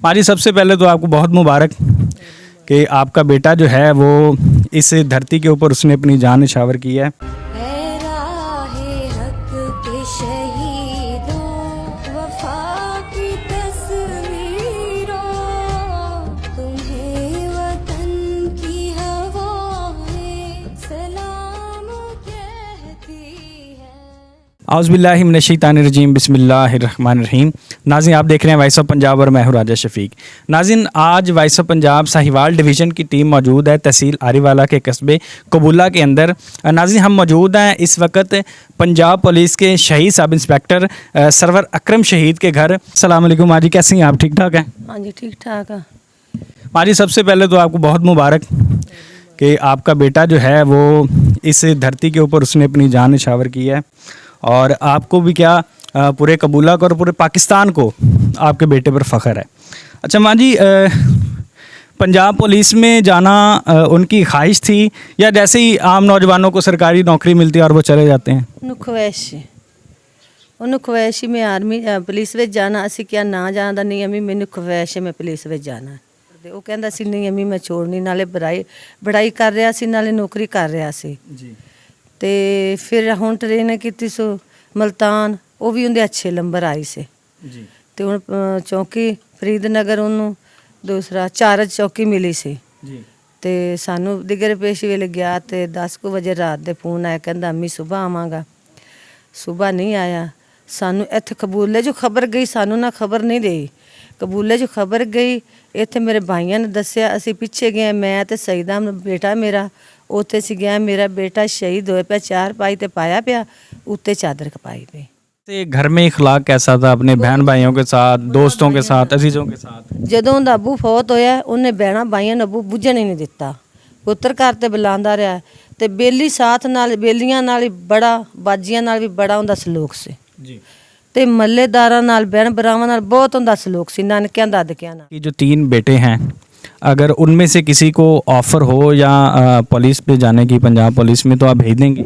पाजी सबसे पहले तो आपको बहुत मुबारक कि आपका बेटा जो है वो इस धरती के ऊपर उसने अपनी जान निछावर की है। औज़ुबिल्लाहि मिनश्शैतानिर्रजीम बिस्मिल्लाहिर्रहमानिर्रहीम। नाज़रीन, आप देख रहे हैं वॉइस ऑफ पंजाब और मैं हूं राजा शफीक। नाज़रीन, आज voice of Punjab Sahiwal division की टीम मौजूद है तहसील आरीवाला के कस्बे कबूला के अंदर। नाज़रीन, हम मौजूद हैं इस वक्त पंजाब पुलिस के शहीद सब इंस्पेक्टर सरवर अकरम शहीद के घर। अस्सलाम वालेकुम माँ जी, कैसे हैं आप? ठीक ठाक हैं? हाँ जी, ठीक ठाक है। माँ जी सबसे पहले तो आपको बहुत मुबारक कि आपका बेटा जो है वो इस धरती के ऊपर उसने अपनी जान निछावर की है, और आपको भी क्या पूरे कबूला को और पूरे पाकिस्तान को आपके बेटे पर फ़ख्र है। अच्छा माँ जी, पंजाब पुलिस में जाना उनकी ख्वाहिश थी या जैसे ही आम नौजवानों को सरकारी नौकरी मिलती है और वो चले जाते हैं? ਉਹਨੂੰ ਖੁਆਇਸ਼ ਹੀ ਮੈਂ ਆਰਮੀ ਪੁਲਿਸ ਵਿੱਚ ਜਾਣਾ। ਅਸੀਂ ਕਿਹਾ ਨਾ ਜਾਂਦਾ, ਨਹੀਂ ਅਮੀ ਮੈਨੂੰ ਖੁਆਇਸ਼ ਹੈ ਮੈਂ ਪੁਲਿਸ ਵਿੱਚ ਜਾਣਾ। ਤੇ ਉਹ ਕਹਿੰਦਾ ਸੀ ਨਹੀਂ ਅਮੀ ਮੈਂ ਛੋੜਨੀ, ਨਾਲੇ ਬੜਾਈ ਕਰ ਰਿਹਾ ਸੀ ਨਾਲੇ ਨੌਕਰੀ ਕਰ ਰਿਹਾ ਸੀ ਜੀ। ਤੇ ਫਿਰ ਹੁਣ ਟ੍ਰੇਨ ਕੀਤੀ ਸੋ ਮਲਤਾਨ, ਉਹ ਵੀ ਉਹਦੇ ਅੱਛੇ ਨੰਬਰ ਆਏ ਸੀ ਜੀ। ਤੇ ਹੁਣ ਚੌਕੀ ਫਰੀਦਨਗਰ ਉਹਨੂੰ ਦੂਸਰਾ ਚਾਰਜ ਚੌਕੀ ਮਿਲੀ ਸੀ ਜੀ। ਤੇ ਸਾਨੂੰ ਦਿਗਰ ਪੇਸ਼ੀ ਵੇਲੇ ਗਿਆ ਤੇ 10 ਵਜੇ ਰਾਤ ਦੇ ਫੋਨ ਆਇਆ, ਕਹਿੰਦਾ ਅਮੀ ਸੁਬਾਹ ਆਵਾਂਗਾ। ਸੁਬਾਹ ਨਹੀਂ ਆਇਆ। ਸਾਨੂੰ ਇੱਥੇ ਕਬੂਲੇ 'ਚੋਂ ਖਬਰ ਗਈ, ਸਾਨੂੰ ਨਾ ਖਬਰ ਨਹੀਂ ਦੇਈ। ਕਬੂਲੇ 'ਚੋਂ ਖਬਰ ਗਈ, ਇੱਥੇ ਮੇਰੇ ਭਾਈਆਂ ਨੇ ਦੱਸਿਆ, ਅਸੀਂ ਪਿੱਛੇ ਗਏ, ਮੈਂ ਤੇ ਸਈਦਾ ਬੇਟਾ ਮੇਰਾ ਉੱਥੇ ਸੀ ਗਿਆ। ਮੇਰਾ बेटा शहीद होया पिया, चार पाई ते पाया पिया, उत्ते चादर कपाई पे। ते घर में इखलाक कैसा था अपने बहन भाइयों के साथ, दोस्तों के साथ, अजीज़ों के साथ? ਜਦੋਂ ਦਾ ਅਬੂ ਫੌਤ ਹੋਇਆ ਉਹਨੇ ਬਹਿਣਾ ਭਾਈਆਂ ਨੂੰ ਅਬੂ ਬੁੱਝਣ ਹੀ ਨਹੀਂ ਦਿੱਤਾ। ਪੁੱਤਰ ਘਰ ਤੇ ਬੁਲਾਉਂਦਾ ਰਿਹਾ ਤੇ ਬੇਲੀ ਸਾਥ ਨਾਲ ਬੇਲੀਆਂ ਨਾਲ ਹੀ ਬੜਾ, ਬਾਜੀਆਂ ਨਾਲ ਵੀ ਬੜਾ ਹੁੰਦਾ ਸਲੂਕ ਸੀ ਜੀ। ਤੇ ਮੱਲੇਦਾਰਾਂ ਨਾਲ ਬਹਿਣ ਬਰਾਵਾਂ ਨਾਲ ਬਹੁਤ ਹੁੰਦਾ ਸਲੂਕ ਸੀ, ਨਾਨਕਿਆਂ ਦਾਦਕਿਆਂ ਨਾਲ। जो 3 बेटे हैं, अगर उनमें से किसी को ऑफ़र हो या पुलिस पे जाने की पंजाब पुलिस में, तो आप भेज देंगे?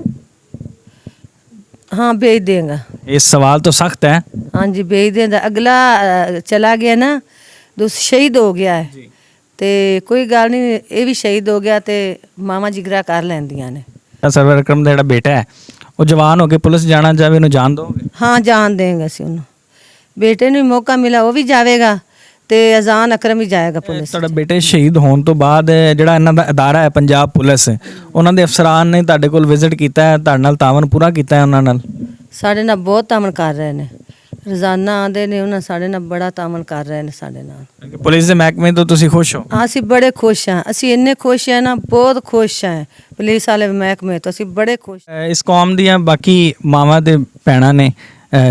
हाँ भेज देंगे। ये सवाल तो सख्त है। हाँ जी भेज देंगे। अगला चला गया ना, दूसरा शहीद हो गया है तो कोई गल नहीं, ये भी शहीद हो गया तो मामा जिगरा कर लैंदियां ने। सरवर अकरम दा जिहड़ा बेटा है वो जवान होके पुलिस जाना चाहे उन्हें जान दोगे? हाँ जान देंगे असीं उन्हें। बेटे ਨੂੰ मौका मिला वो भी जाएगा ਤੇ ਅਜ਼ਾਨ ਅਕਰਮ ਹੀ ਜਾਏਗਾ ਪੁਲਿਸ। ਤੁਹਾਡਾ ਬੇਟੇ ਸ਼ਹੀਦ ਹੋਣ ਤੋਂ ਬਾਅਦ ਜਿਹੜਾ ਇਹਨਾਂ ਦਾ ਅਦਾਰਾ ਹੈ ਪੰਜਾਬ ਪੁਲਿਸ, ਉਹਨਾਂ ਦੇ ਅਫਸਰਾਨ ਨੇ ਤੁਹਾਡੇ ਕੋਲ ਵਿਜ਼ਿਟ ਕੀਤਾ ਹੈ, ਤੁਹਾਡੇ ਨਾਲ ਤਾਵਨ ਪੂਰਾ ਕੀਤਾ ਹੈ ਉਹਨਾਂ ਨਾਲ? ਸਾਡੇ ਨਾਲ ਬਹੁਤ ਤਾਵਨ ਕਰ ਰਹੇ ਨੇ, ਰੋਜ਼ਾਨਾ ਆਉਂਦੇ ਨੇ, ਉਹਨਾਂ ਸਾਡੇ ਨਾਲ ਬੜਾ ਤਾਵਨ ਕਰ ਰਹੇ ਨੇ ਸਾਡੇ ਨਾਲ। ਪੁਲਿਸ ਦੇ ਮਹਿਕਮੇ ਤੋਂ ਤੁਸੀਂ ਖੁਸ਼ ਹੋ? ਹਾਂ ਅਸੀਂ ਬੜੇ ਖੁਸ਼ ਹਾਂ, ਅਸੀਂ ਇੰਨੇ ਖੁਸ਼ ਹਾਂ ਨਾ, ਬਹੁਤ ਖੁਸ਼ ਹਾਂ ਪੁਲਿਸ ਵਾਲੇ ਮਹਿਕਮੇ ਤੋਂ, ਅਸੀਂ ਬੜੇ ਖੁਸ਼। ਇਸ ਕੌਮ ਦੀਆਂ ਬਾਕੀ ਮਾਵਾਂ ਤੇ ਭੈਣਾਂ ਨੇ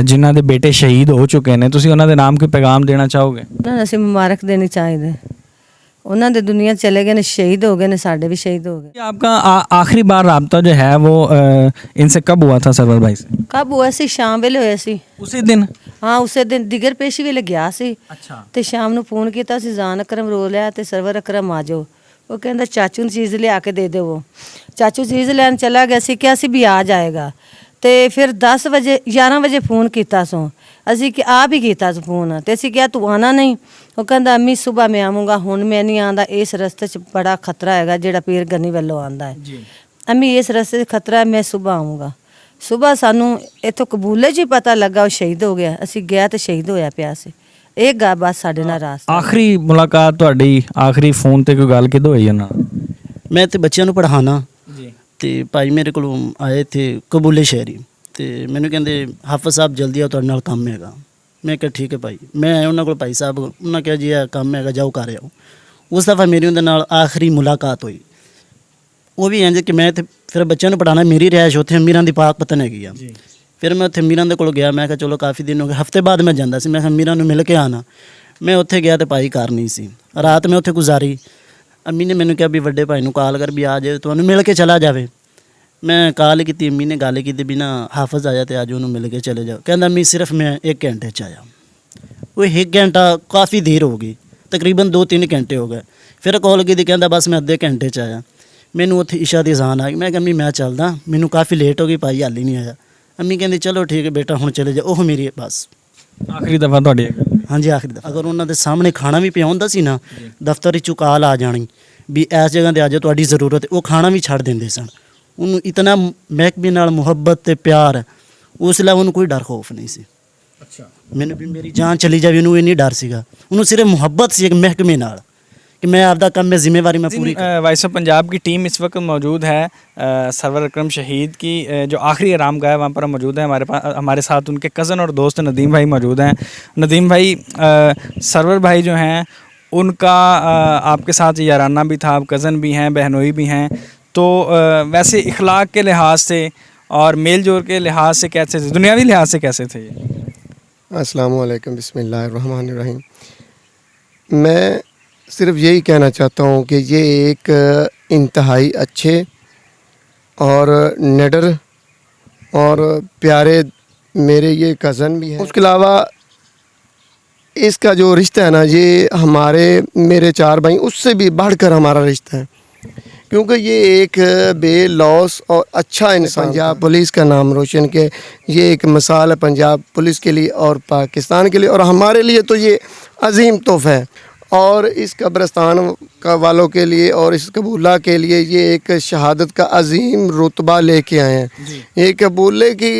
ਜਿਨ੍ਹਾਂ ਦੇ ਬੇਟੇ ਸ਼ਹੀਦ ਹੋ ਚੁੱਕੇ ਨੇ, ਤੁਸੀਂ ਉਹਨਾਂ ਦੇ ਨਾਮ ਕੋਈ ਪੈਗਾਮ ਦੇਣਾ ਚਾਹੋਗੇ? ਉਹਨਾਂ ਨੂੰ ਅਸੀਂ ਮੁਬਾਰਕ ਦੇਣੀ ਚਾਹੀਦੇ, ਉਹਨਾਂ ਦੇ दुनिया चले गए ने, शहीद हो गए ने, साढ़े भी शहीद हो गए। आपका आखिरी बार रब्ता जो है वो इनसे कब हुआ था सरवर भाई से? कब हुआ सी? शाम वेले होया सी। उसी दिन? हाँ उसे दिन दिगर पेशी वेले गया सी। अच्छा। ते शाम ਨੂੰ ਫੋਨ ਕੀਤਾ ਸੀ, ਜ਼ਾਨ ਅਕਰਮ ਰੋ ਲਿਆ ਤੇ ਸਰਵਰ ਅਕਰਮ ਆ ਜਾਓ। ਉਹ ਕਹਿੰਦਾ ਚਾਚੂ ਨੂੰ ਚੀਜ਼ ਲਿਆ ਕੇ ਦੇ ਦਿਓ। ਚਾਚੂ ਚੀਜ਼ ਲੈਣ ਚਲਾ ਗਿਆ ਸੀ, ਕਿਹਾ ਸੀ ਵੀ ਆ ਜਾਏਗਾ। ਤੇ ਫਿਰ 10 ਵਜੇ 11 ਵਜੇ ਫੋਨ ਕੀਤਾ ਸੋ ਅਸੀਂ ਕਿ ਆਪ ਹੀ ਕੀਤਾ ਸੀ ਫੋਨ, ਤੇ ਅਸੀਂ ਕਿਹਾ ਤੂੰ ਆਣਾ ਨਹੀਂ? ਉਹ ਕਹਿੰਦਾ ਅੰਮੀ ਸਵੇਰ ਮੈਂ ਆਵਾਂਗਾ, ਹੁਣ ਮੈਂ ਨਹੀਂ ਆਂਦਾ, ਇਸ ਰਸਤੇ 'ਚ ਬੜਾ ਖਤਰਾ ਹੈਗਾ ਜਿਹੜਾ ਪੀਰ ਗੰਨੀ ਵੱਲੋਂ ਆਂਦਾ ਹੈ ਜੀ। ਅੰਮੀ ਇਸ ਰਸਤੇ 'ਚ ਖਤਰਾ ਹੈ, ਮੈਂ ਸਵੇਰ ਆਊਂਗਾ। ਸਵੇਰ ਸਾਨੂੰ ਇੱਥੋਂ ਕਬੂਲੇ 'ਚ ਹੀ ਪਤਾ ਲੱਗਾ ਉਹ ਸ਼ਹੀਦ ਹੋ ਗਿਆ। ਅਸੀਂ ਗਿਆ ਤੇ ਸ਼ਹੀਦ ਹੋਇਆ ਪਿਆ ਸੀ। ਇਹ ਗਾ ਬਸ ਸਾਡੇ ਨਾਲ ਰਾਸਤਾ। ਆਖਰੀ ਮੁਲਾਕਾਤ ਤੁਹਾਡੀ ਆਖਰੀ ਫੋਨ ਤੇ ਕੋਈ ਗੱਲ ਕਿਦੋਂ ਹੋਈ ਉਹਨਾਂ? ਮੈਂ ਤੇ ਬੱਚਿਆਂ ਨੂੰ ਪੜ੍ਹਾਉਣਾ ਜੀ, ਤੇ ਭਾਈ ਮੇਰੇ ਕੋਲ ਆਏ ਥੇ ਕਬੂਲੇ ਸ਼ਹਿਰੀ, ਤੇ ਮੈਨੂੰ ਕਹਿੰਦੇ ਹਾਫਿਜ਼ ਸਾਹਿਬ ਜਲਦੀ ਆਓ, ਤੁਹਾਡੇ ਨਾਲ ਕੰਮ ਹੈਗਾ। ਮੈਂ ਕਿਹਾ ਠੀਕ ਹੈ ਭਾਈ। ਮੈਂ ਆਇਆ ਉਹਨਾਂ ਕੋਲ, ਭਾਈ ਸਾਹਿਬ ਉਹਨਾਂ ਕਿਹਾ ਜੀ ਇਹ ਕੰਮ ਹੈਗਾ, ਜਾਓ ਕਰ ਆਓ। ਉਸ ਦਫਾ ਮੇਰੀ ਉਹਦੇ ਨਾਲ ਆਖਰੀ ਮੁਲਾਕਾਤ ਹੋਈ। ਉਹ ਵੀ ਇੰਝ ਕਿ ਮੈਂ ਤੇ ਫਿਰ ਬੱਚਿਆਂ ਨੂੰ ਪੜ੍ਹਾਉਣਾ, ਮੇਰੀ ਰਿਹਾਇਸ਼ ਉੱਥੇ ਅਮੀਰਾਂ ਦੀ ਪਾਕ ਪਤਨ ਹੈਗੀ ਆ। ਫਿਰ ਮੈਂ ਉੱਥੇ ਅਮੀਰਾਂ ਦੇ ਕੋਲ ਗਿਆ। ਮੈਂ ਕਿਹਾ ਚਲੋ ਕਾਫੀ ਦਿਨ ਹੋ ਗਏ, ਹਫਤੇ ਬਾਅਦ ਮੈਂ ਜਾਂਦਾ ਸੀ, ਮੈਂ ਕਿਹਾ ਅਮੀਰਾਂ ਨੂੰ ਮਿਲ ਕੇ ਆਉਣਾ। ਮੈਂ ਉੱਥੇ ਗਿਆ ਤੇ ਭਾਈ ਘਰ ਨਹੀਂ ਸੀ। ਰਾਤ ਮੈਂ ਉੱਥੇ ਗੁਜ਼ਾਰੀ। ਅੰਮੀ ਨੇ ਮੈਨੂੰ ਕਿਹਾ ਵੀ ਵੱਡੇ ਭਾਈ ਨੂੰ ਕਾਲ ਕਰ ਵੀ ਆ ਜਾਵੇ, ਤੁਹਾਨੂੰ ਮਿਲ ਕੇ ਚਲਾ ਜਾਵੇ। ਮੈਂ ਕਾਲ ਕੀਤੀ, ਅੰਮੀ ਨੇ ਗੱਲ ਕੀਤੀ ਵੀ ਨਾ ਹਾਫਿਜ਼ ਆਇਆ ਤੇ ਅੱਜ ਉਹਨੂੰ ਮਿਲ ਕੇ ਚਲੇ ਜਾਓ। ਕਹਿੰਦਾ ਅੰਮੀ ਸਿਰਫ ਮੈਂ 1 ਘੰਟੇ 'ਚ ਆਇਆ। ਉਹ 1 ਘੰਟਾ ਕਾਫੀ ਦੇਰ ਹੋ ਗਈ, ਤਕਰੀਬਨ 2-3 ਘੰਟੇ ਹੋ ਗਏ। ਫਿਰ ਕਾਲ ਕੀਤੀ, ਕਹਿੰਦਾ ਬਸ ਮੈਂ ਅੱਧੇ ਘੰਟੇ 'ਚ ਆਇਆ। ਮੈਨੂੰ ਉੱਥੇ ਇਸ਼ਾ ਦੀ ਅਜ਼ਾਨ ਆ ਗਈ। ਮੈਂ ਕਿਹਾ ਅੰਮੀ ਮੈਂ ਚੱਲਦਾ, ਮੈਨੂੰ ਕਾਫੀ ਲੇਟ ਹੋ ਗਈ, ਭਾਈ ਹਾਲੇ ਨਹੀਂ ਆਇਆ। ਅੰਮੀ ਕਹਿੰਦੀ ਚਲੋ ਠੀਕ ਹੈ ਬੇਟਾ ਹੁਣ ਚਲੇ ਜਾ। ਉਹ ਮੇਰੀ ਬਸ ਆਖਰੀ ਦਫਾ ਤੁਹਾਡੀ ਇਹ ਗੱਲ। ਹਾਂਜੀ ਆਖਰੀ ਦਫਾ ਅਗਰ ਉਹਨਾਂ ਦੇ ਸਾਹਮਣੇ ਖਾਣਾ ਵੀ ਪਿਆ ਹੁੰਦਾ ਸੀ ਨਾ, ਦਫ਼ਤਰ ਵਿੱਚੋਂ ਕਾਲ ਆ ਜਾਣੀ ਵੀ ਇਸ ਜਗ੍ਹਾ ਤੇ ਆ ਜਾਓ ਤੁਹਾਡੀ ਜ਼ਰੂਰਤ ਹੈ, ਉਹ ਖਾਣਾ ਵੀ ਛੱਡ ਦਿੰਦੇ ਸਨ। ਉਹਨੂੰ ਇਤਨਾ ਮਹਿਕਮੇ ਨਾਲ ਮੁਹੱਬਤ ਤੇ ਪਿਆਰ, ਉਸ ਲਈ ਉਹਨੂੰ ਕੋਈ ਡਰ ਖੌਫ ਨਹੀਂ ਸੀ। ਅੱਛਾ, ਮੈਨੂੰ ਵੀ ਮੇਰੀ ਜਾਨ ਚਲੀ ਜਾਵੇ ਉਹਨੂੰ ਇਹ ਨਹੀਂ ਡਰ ਸੀਗਾ, ਉਹਨੂੰ ਸਿਰਫ ਮੁਹੱਬਤ ਸੀ ਇੱਕ ਮਹਿਕਮੇ ਨਾਲ कि मैं आपका काम में जिम्मेवारी में पूरी वॉइस ऑफ पंजाब की टीम इस वक्त मौजूद है सरवर अकरम शहीद की जो आखिरी आराम गाह है वहाँ पर हम मौजूद हैं। हमारे साथ उनके कज़न और दोस्त नदीम भाई मौजूद हैं। नदीम भाई, सरवर भाई जो हैं उनका आपके साथ याराना भी था, आप कज़न भी हैं, बहनोई भी हैं, तो वैसे इखलाक के लिहाज से और मेल जोल के लिहाज से कैसे थे, दुनियावी लिहाज से कैसे थे? अस्सलाम वालेकुम, बिस्मिल्लाहिर्रहमानिर्रहीम। मैं सिर्फ यही कहना चाहता हूँ कि ये एक इंतहाई अच्छे और निडर और प्यारे मेरे ये कज़न भी हैं। उसके अलावा इसका जो रिश्ता है ना, ये हमारे मेरे 4 भाई उससे भी बढ़कर हमारा रिश्ता है, क्योंकि ये एक बेलौस और अच्छा इंसान, पंजाब पुलिस का नाम रोशन के ये एक मिसाल है पंजाब पुलिस के लिए और पाकिस्तान के लिए, और हमारे लिए तो ये अजीम तोहफ़ा है। और इस कब्रिस्तान का वालों के लिए और इस कबूला के लिए ये एक शहादत का अजीम रुतबा लेके आए हैं। ये कबूले की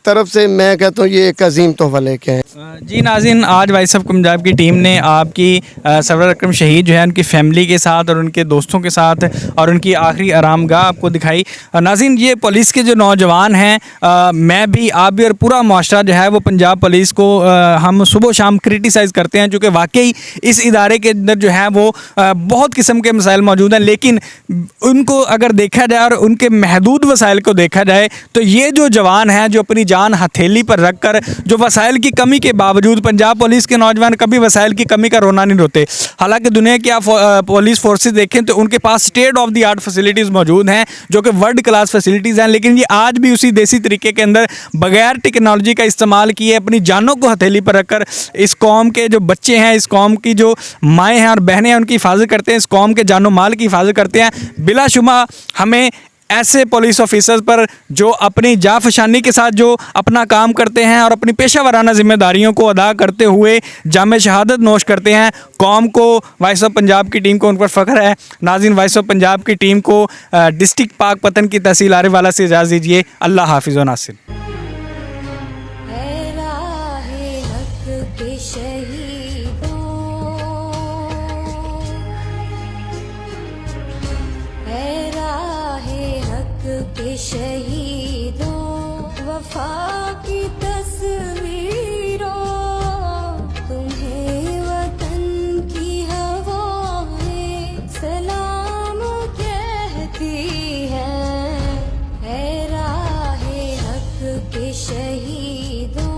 तरफ से मैं कहता हूँ ये एक अजीम तोहफ़ा लेके आए। जी नाज़रीन, आज वॉइस ऑफ पंजाब की टीम ने आपकी सरवर अकरम शहीद जो है उनकी फ़ैमिली के साथ और उनके दोस्तों के साथ और उनकी आखिरी आरामगाह आपको दिखाई। नाज़रीन, ये पुलिस के जो नौजवान हैं, मैं भी, आप भी और पूरा मुआशरा जो है वो पंजाब पुलिस को हम सुबह शाम क्रिटिसाइज़ करते हैं, क्योंकि वाकई इस इदारे के अंदर जो है वो बहुत किस्म के मसाइल मौजूद हैं, लेकिन उनको अगर देखा जाए और उनके महदूद वसाइल को देखा जाए तो ये जो जवान हैं जो अपनी जान हथेली पर रख कर जो वसाइल की कमी के बावजूद, पंजाब पुलिस के नौजवान कभी वसाइल की कमी का रोना नहीं रोते। हालांकि दुनिया की आप पुलिस फोर्सेस देखें तो उनके पास state of the art facilities मौजूद हैं जो कि वर्ल्ड क्लास फैसिलिटीज़ हैं, लेकिन ये आज भी उसी देसी तरीके के अंदर बगैर टेक्नोलॉजी का इस्तेमाल किए अपनी जानों को हथेली पर रखकर इस कौम के जो बच्चे हैं, इस कौम की जो माएँ हैं और बहनें हैं उनकी हिफाजत करते हैं, इस कौम के जानो माल की हिफाजत करते हैं। बिलाशुबा हमें ऐसे पुलिस ऑफिसर्स पर जो अपनी जाफशानी के साथ जो अपना काम करते हैं और अपनी पेशा वाराना जिम्मेदारियों को अदा करते हुए जामे शहादत नोश करते हैं, कौम को, वॉइस ऑफ पंजाब की टीम को उन पर फ़ख्र है। नाज़रीन, वॉइस ऑफ पंजाब की टीम को डिस्ट्रिक्ट पाकपतन की तहसील आरिफवाला से इजाज़त दीजिए। अल्लाह हाफिज़ व नासिर। शहीदों वफा की तस्वीरों, तुम्हें वतन की हवाएं सलाम कहती है राहे हक के शहीदों।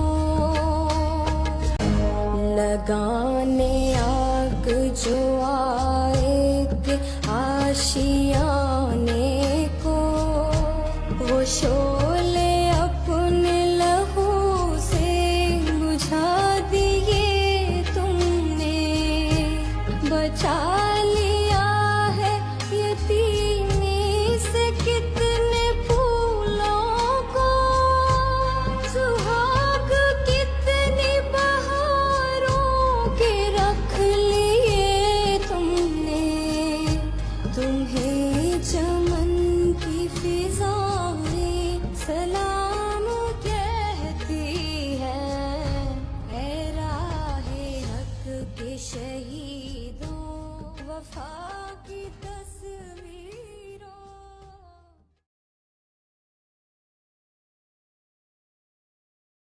लगाने आग जो आए थे आशियाने को, वो शोले अपने लहू से बुझा दिए तुमने, बचा